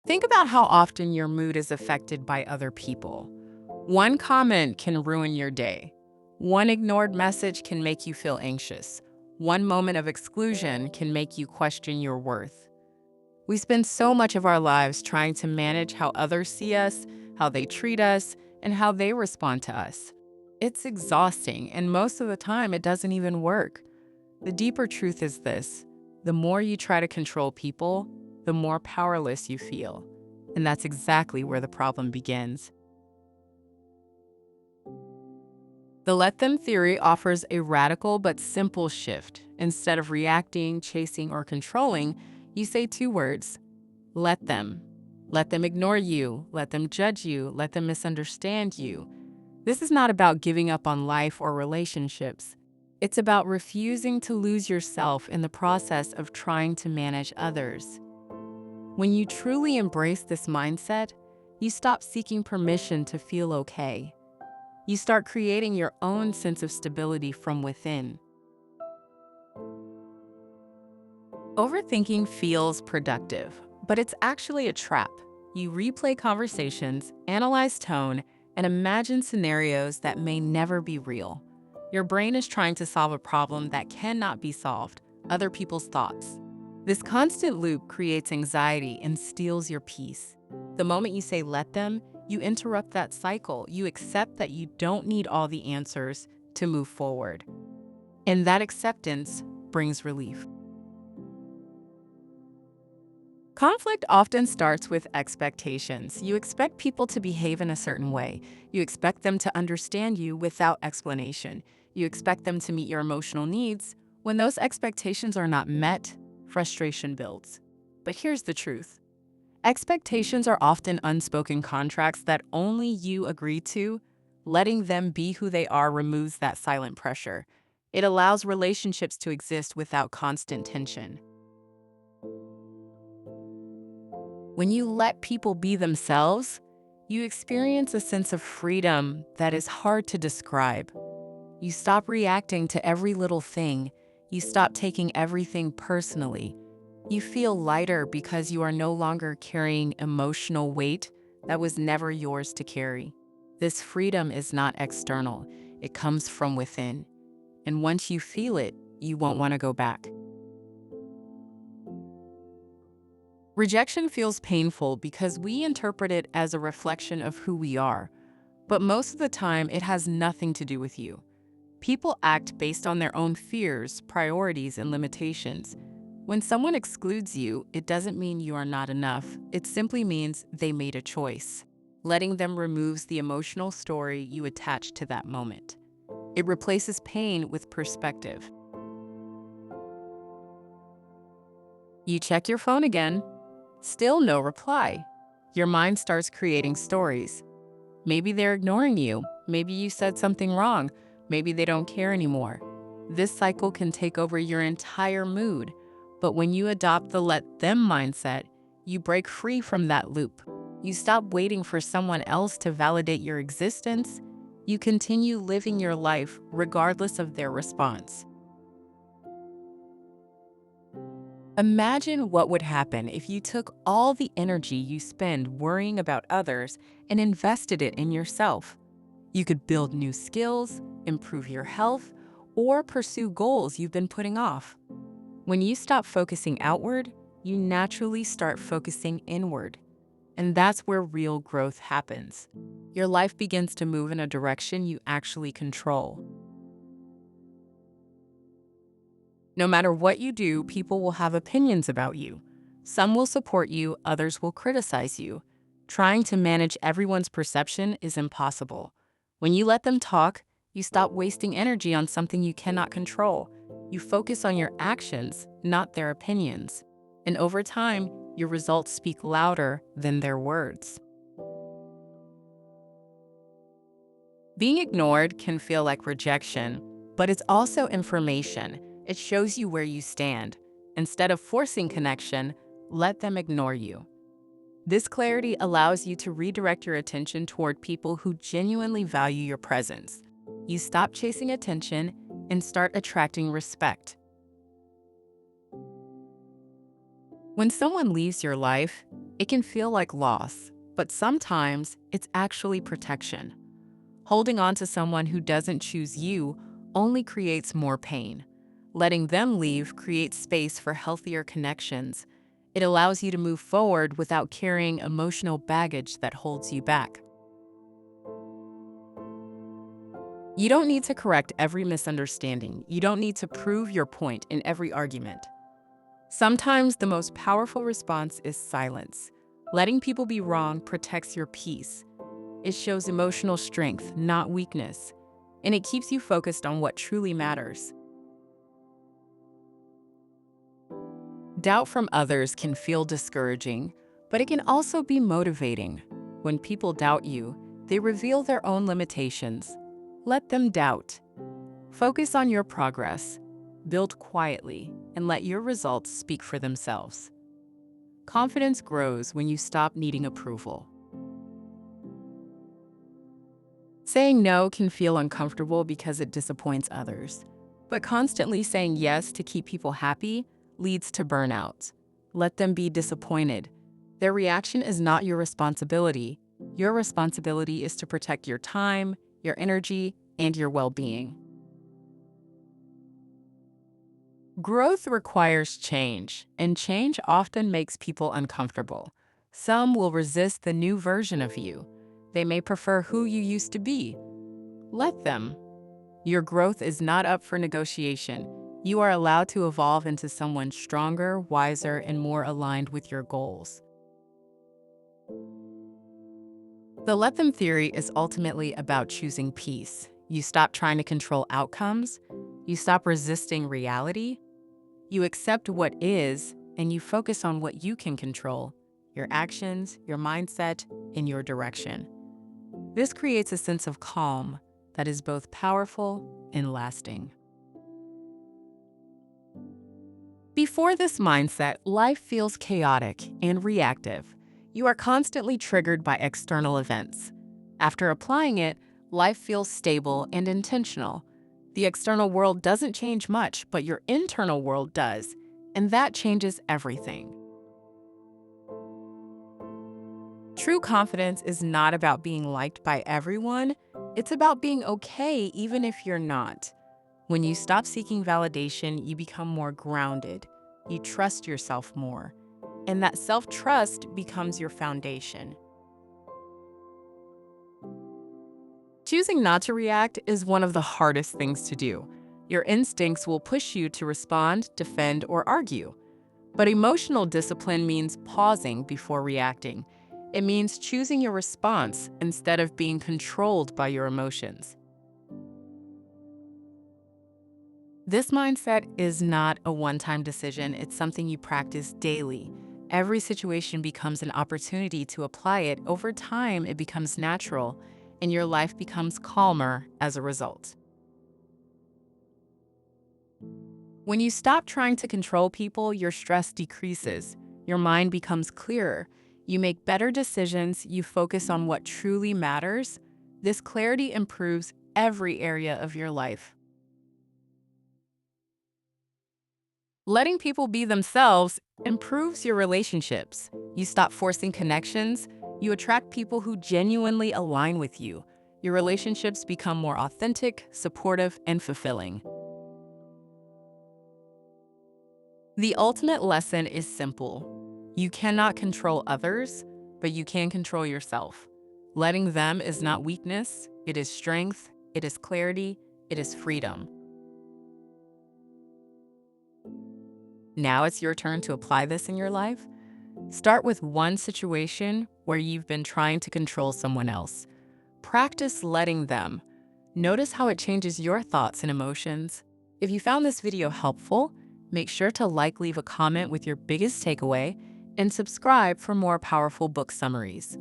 Think about how often your mood is affected by other people. One comment can ruin your day. One ignored message can make you feel anxious. One moment of exclusion can make you question your worth. We spend so much of our lives trying to manage how others see us, how they treat us, and how they respond to us. It's exhausting, and most of the time it doesn't even work. The deeper truth is this: the more you try to control people, the more powerless you feel. And that's exactly where the problem begins. The let them theory offers a radical but simple shift. Instead of reacting, chasing, or controlling, you say two words: let them. Let them ignore you, let them judge you, let them misunderstand you. This is not about giving up on life or relationships. It's about refusing to lose yourself in the process of trying to manage others. When you truly embrace this mindset, you stop seeking permission to feel okay. You start creating your own sense of stability from within. Overthinking feels productive, but it's actually a trap. You replay conversations, analyze tone, and imagine scenarios that may never be real. Your brain is trying to solve a problem that cannot be solved, other people's thoughts. This constant loop creates anxiety and steals your peace. The moment you say let them, you interrupt that cycle. You accept that you don't need all the answers to move forward. And that acceptance brings relief. Conflict often starts with expectations. You expect people to behave in a certain way. You expect them to understand you without explanation. You expect them to meet your emotional needs. When those expectations are not met, frustration builds. But here's the truth: expectations are often unspoken contracts that only you agree to. Letting them be who they are removes that silent pressure. It allows relationships to exist without constant tension. When you let people be themselves, you experience a sense of freedom that is hard to describe. You stop reacting to every little thing. You stop taking everything personally. You feel lighter because you are no longer carrying emotional weight that was never yours to carry. This freedom is not external. It comes from within. And once you feel it, you won't want to go back. Rejection feels painful because we interpret it as a reflection of who we are. But most of the time, it has nothing to do with you. People act based on their own fears, priorities, and limitations. When someone excludes you, it doesn't mean you are not enough. It simply means they made a choice. Letting them removes the emotional story you attach to that moment. It replaces pain with perspective. You check your phone again. Still no reply. Your mind starts creating stories. Maybe they're ignoring you. Maybe you said something wrong. Maybe they don't care anymore. This cycle can take over your entire mood. But when you adopt the let them mindset, you break free from that loop. You stop waiting for someone else to validate your existence. You continue living your life regardless of their response. Imagine what would happen if you took all the energy you spend worrying about others and invested it in yourself. You could build new skills, improve your health, or pursue goals you've been putting off. When you stop focusing outward, you naturally start focusing inward. And that's where real growth happens. Your life begins to move in a direction you actually control. No matter what you do, people will have opinions about you. Some will support you, others will criticize you. Trying to manage everyone's perception is impossible. When you let them talk, you stop wasting energy on something you cannot control. You focus on your actions, not their opinions. And over time, your results speak louder than their words. Being ignored can feel like rejection, but it's also information. It shows you where you stand. Instead of forcing connection, let them ignore you. This clarity allows you to redirect your attention toward people who genuinely value your presence. You stop chasing attention and start attracting respect. When someone leaves your life, it can feel like loss, but sometimes it's actually protection. Holding on to someone who doesn't choose you only creates more pain. Letting them leave creates space for healthier connections. It allows you to move forward without carrying emotional baggage that holds you back. You don't need to correct every misunderstanding. You don't need to prove your point in every argument. Sometimes the most powerful response is silence. Letting people be wrong protects your peace. It shows emotional strength, not weakness, and it keeps you focused on what truly matters. Doubt from others can feel discouraging, but it can also be motivating. When people doubt you, they reveal their own limitations. Let them doubt. Focus on your progress. Build quietly, and let your results speak for themselves. Confidence grows when you stop needing approval. Saying no can feel uncomfortable because it disappoints others, but constantly saying yes to keep people happy leads to burnout. Let them be disappointed. Their reaction is not your responsibility. Your responsibility is to protect your time, your energy, and your well-being. Growth requires change, and change often makes people uncomfortable. Some will resist the new version of you. They may prefer who you used to be. Let them. Your growth is not up for negotiation. You are allowed to evolve into someone stronger, wiser, and more aligned with your goals. The let them theory is ultimately about choosing peace. You stop trying to control outcomes. You stop resisting reality. You accept what is, and you focus on what you can control: your actions, your mindset, and your direction. This creates a sense of calm that is both powerful and lasting. Before this mindset, life feels chaotic and reactive. You are constantly triggered by external events. After applying it, life feels stable and intentional. The external world doesn't change much, but your internal world does, and that changes everything. True confidence is not about being liked by everyone. It's about being okay even if you're not. When you stop seeking validation, you become more grounded. You trust yourself more. And that self-trust becomes your foundation. Choosing not to react is one of the hardest things to do. Your instincts will push you to respond, defend, or argue. But emotional discipline means pausing before reacting. It means choosing your response instead of being controlled by your emotions. This mindset is not a one-time decision. It's something you practice daily. Every situation becomes an opportunity to apply it. Over time, it becomes natural, and your life becomes calmer as a result. When you stop trying to control people, your stress decreases. Your mind becomes clearer. You make better decisions. You focus on what truly matters. This clarity improves every area of your life. Letting people be themselves improves your relationships. You stop forcing connections. You attract people who genuinely align with you. Your relationships become more authentic, supportive, and fulfilling. The ultimate lesson is simple. You cannot control others, but you can control yourself. Letting them is not weakness, it is strength, it is clarity, it is freedom. Now it's your turn to apply this in your life. Start with one situation where you've been trying to control someone else. Practice letting them. Notice how it changes your thoughts and emotions. If you found this video helpful, make sure to leave a comment with your biggest takeaway, and subscribe for more powerful book summaries.